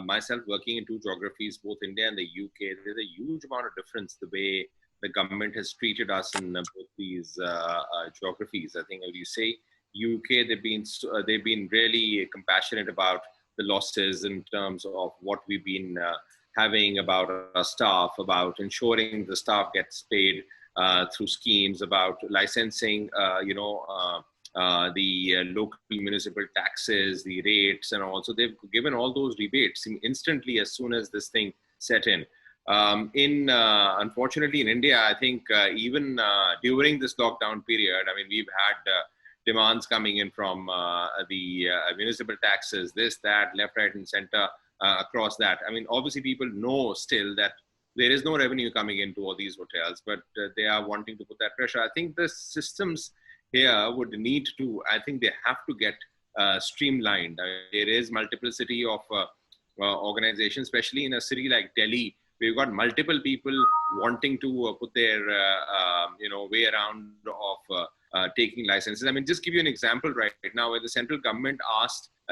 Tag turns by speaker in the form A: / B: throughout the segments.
A: myself working in two geographies, both India and the UK, there's a huge amount of difference the way the government has treated us in both these geographies. I think, as you say, UK, they've been really compassionate about the losses in terms of what we've been having, about our staff, about ensuring the staff gets paid through schemes, about licensing, the local municipal taxes, the rates, and also they've given all those rebates instantly as soon as this thing set in. Unfortunately, in India, I think even during this lockdown period, I mean, we've had demands coming in from the municipal taxes, this, that, left, right, and center across that. I mean, obviously, people know still that there is no revenue coming into all these hotels, but they are wanting to put that pressure. I think the systems here would need to, I think they have to get streamlined. There is multiplicity of organizations, especially in a city like Delhi. We've got multiple people wanting to put their way around of taking licenses. I mean, just give you an example right now, where the central government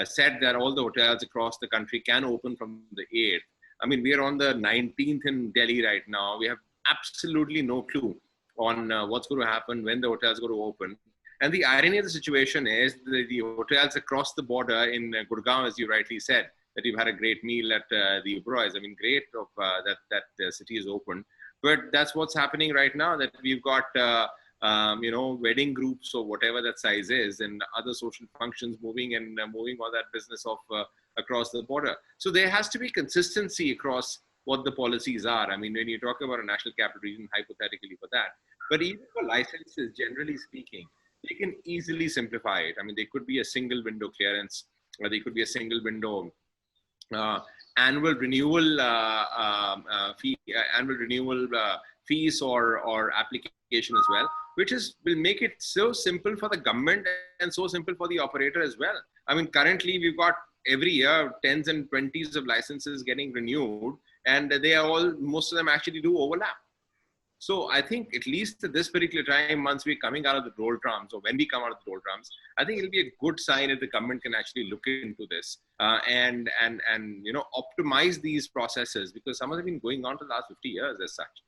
A: said that all the hotels across the country can open from the 8th. I mean, we are on the 19th in Delhi right now. We have absolutely no clue on what's going to happen, when the hotels are going to open. And the irony of the situation is the hotels across the border in Gurgaon, as you rightly said, that you've had a great meal at the Oberoi. I mean, great that the city is open. But that's what's happening right now, that we've got, wedding groups or whatever that size is, and other social functions moving all that business of across the border. So there has to be consistency across what the policies are. I mean, when you talk about a national capital region, hypothetically for that, but even for licenses, generally speaking, they can easily simplify it. I mean, there could be a single window clearance, or there could be a single window annual renewal fees or application as well, which will make it so simple for the government and so simple for the operator as well. I mean, currently we've got every year 10s and 20s of licenses getting renewed, and most of them actually do overlap. So I think at least at this particular time, once we're coming out of the doldrums, or when we come out of the doldrums, I think it'll be a good sign if the government can actually look into this and optimize these processes, because some of them have been going on for the last 50 years as such.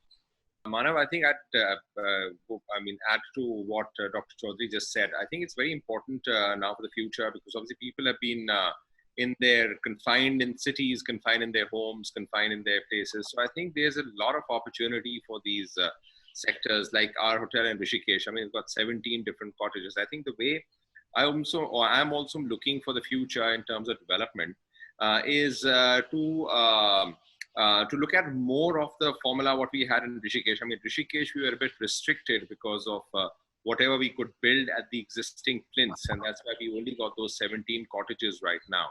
A: Manav, I think add to what Dr. Chaudhary just said. I think it's very important now for the future, because obviously people have been confined in cities, confined in their homes, confined in their places. So I think there's a lot of opportunity for these sectors, like our hotel in Rishikesh. I mean, it's got 17 different cottages. I think the way I'm also looking for the future in terms of development is to look at more of the formula what we had in Rishikesh. I mean, Rishikesh, we were a bit restricted because of whatever we could build at the existing plinths, and that's why we only got those 17 cottages right now.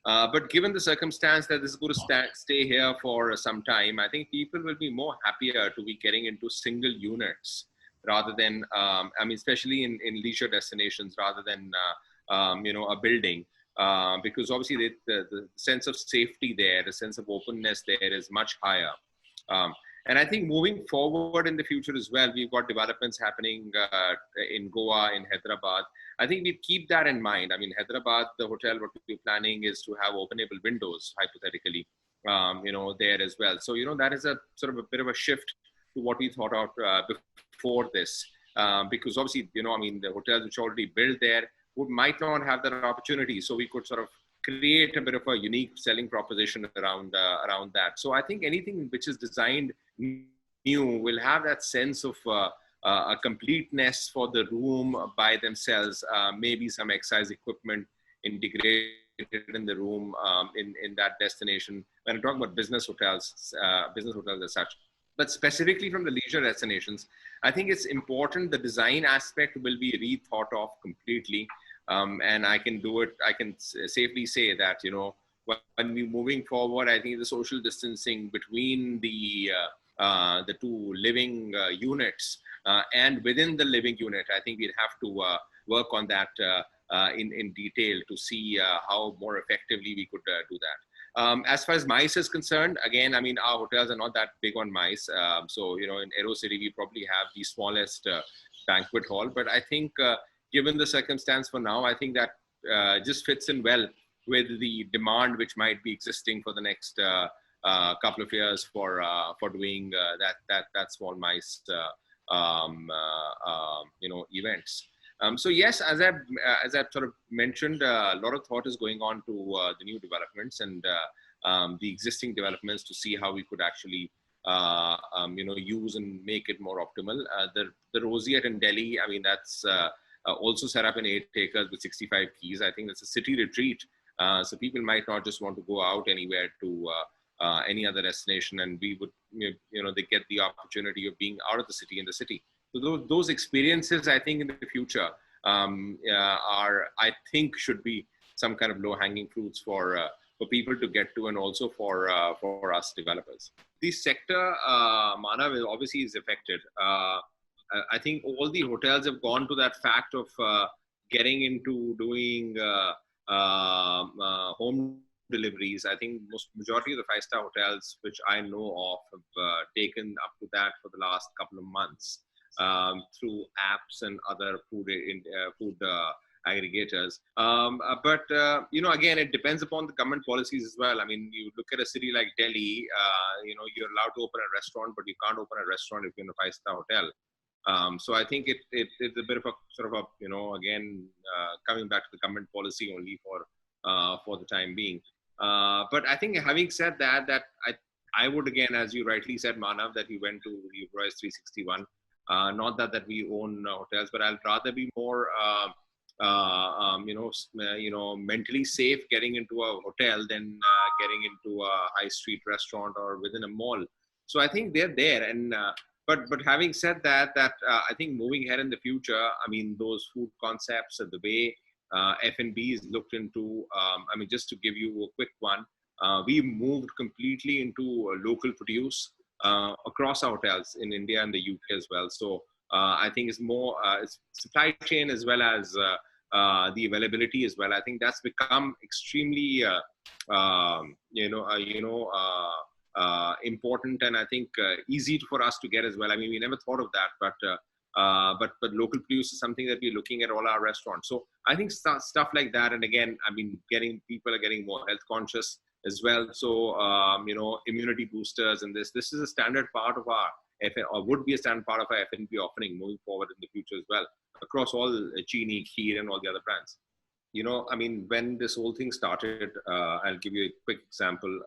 A: But given the circumstance that this is going to stay here for some time, I think people will be more happier to be getting into single units rather than, especially in leisure destinations, rather than, a building. Because obviously the sense of safety there, the sense of openness there is much higher. And I think moving forward in the future as well, we've got developments happening in Goa, in Hyderabad. I think we keep that in mind. I mean, Hyderabad, the hotel, what we're planning is to have openable windows, hypothetically, there as well. So, that is a sort of a bit of a shift to what we thought of before this. Because obviously, the hotels which are already built there might not have that opportunity. So we could sort of create a bit of a unique selling proposition around that. So I think anything which is designed new will have that sense of a completeness for the room by themselves, maybe some exercise equipment integrated in the room in that destination. When I'm talking about business hotels as such, but specifically from the leisure destinations, I think it's important the design aspect will be rethought of completely. And I can safely say that, when we're moving forward, I think the social distancing between the two living units and within the living unit, I think we'd have to work on that in detail to see how more effectively we could do that. As far as MICE is concerned, again, our hotels are not that big on MICE. So, in Aero City, we probably have the smallest banquet hall. But I think given the circumstance for now, I think that just fits in well with the demand which might be existing for the next couple of years for doing that small mice events. So yes, as I've sort of mentioned, a lot of thought is going on to the new developments and the existing developments to see how we could actually use and make it more optimal. The Roseate in Delhi, I mean, that's also set up in 8 acres with 65 keys. I think that's a city retreat. So people might not just want to go out anywhere to any other destination, and we would, they get the opportunity of being out of the city in the city. So those experiences, I think, in the future I think, should be some kind of low-hanging fruits for people to get to, and also for us developers. The sector, Manav, obviously is affected. I think all the hotels have gone to that fact of getting into doing home deliveries. I think majority of the 5-star hotels, which I know of, have taken up to that for the last couple of months through apps and other food aggregators. But again, it depends upon the government policies as well. I mean, you look at a city like Delhi, you're allowed to open a restaurant, but you can't open a restaurant if you're in a 5-star hotel. So I think it's a bit of a sort of a, again, coming back to the government policy only for the time being. But I think, having said that, I would, again, as you rightly said, Manav, that we went to Royce 361. Not that we own hotels, but I'd rather be more, mentally safe getting into a hotel than getting into a high street restaurant or within a mall. So I think they're there. And but having said that, I think moving ahead in the future, I mean, those food concepts and the way F&B is looked into, I mean, just to give you a quick one, we moved completely into local produce across our hotels in India and the UK as well. So I think it's more it's supply chain as well as the availability as well. I think that's become extremely important, and I think easy for us to get as well. I mean, we never thought of that, but local produce is something that we're looking at all our restaurants. So I think stuff like that. And again, I mean, people are getting more health conscious as well. So, immunity boosters, and this is a standard part of our would be a standard part of our F&B offering moving forward in the future as well, across all Chini, Kheer, and all the other brands. I mean, when this whole thing started, I'll give you a quick example.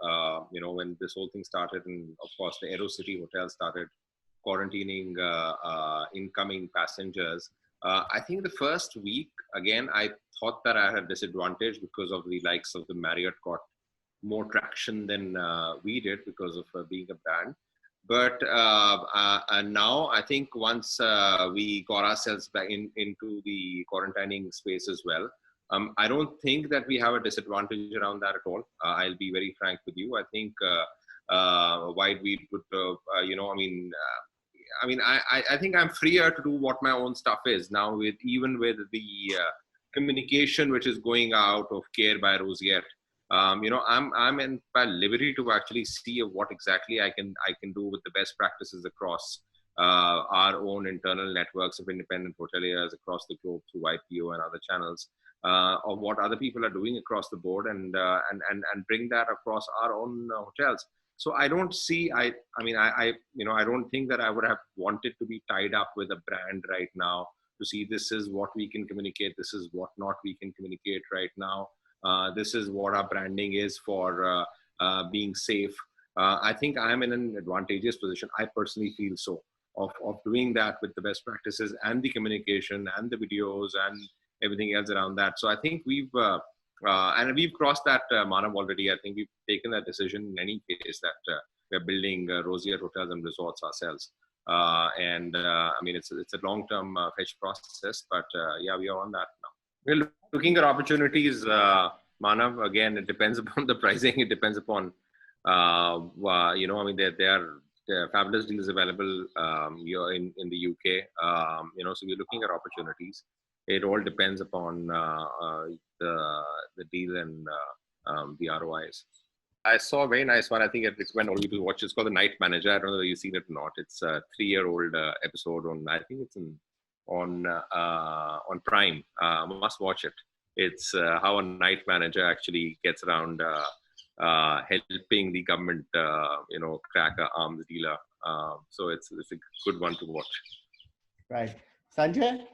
A: When this whole thing started, and of course the AeroCity Hotel started quarantining incoming passengers. I think the first week, again, I thought that I had a disadvantage because of the likes of the Marriott got more traction than we did because of being a brand. But now I think once we got ourselves back into the quarantining space as well, I don't think that we have a disadvantage around that at all. I'll be very frank with you. I think why we would, I think I'm freer to do what my own stuff is now, even with the communication which is going out of Care by Roseate. I'm in by liberty to actually see what exactly I can do with the best practices across our own internal networks of independent hoteliers across the globe through IPO and other channels, of what other people are doing across the board, and bring that across our own hotels. So I don't see, I don't think that I would have wanted to be tied up with a brand right now to see this is what we can communicate, this is what not we can communicate right now. This is what our branding is for being safe. I think I'm in an advantageous position. I personally feel so of doing that with the best practices and the communication and the videos and everything else around that. So I think we've crossed that, Manav, already. I think we've taken that decision in any case that we're building Roseate Hotels and Resorts ourselves. It's a long-term fetch process, but yeah, we are on that now. We're looking at opportunities, Manav. Again, it depends upon the pricing. It depends upon, there are fabulous deals available here in the UK. So we're looking at opportunities. It all depends upon the deal and the ROIs. I saw a very nice one. I think it's when all people watch. It's called The Night Manager. I don't know whether you've seen it or not. It's a 3-year-old episode on. I think it's on Prime. Must watch it. It's how a night manager actually gets around helping the government, crack a arms dealer. So it's a good one to watch.
B: Right. Sanjay?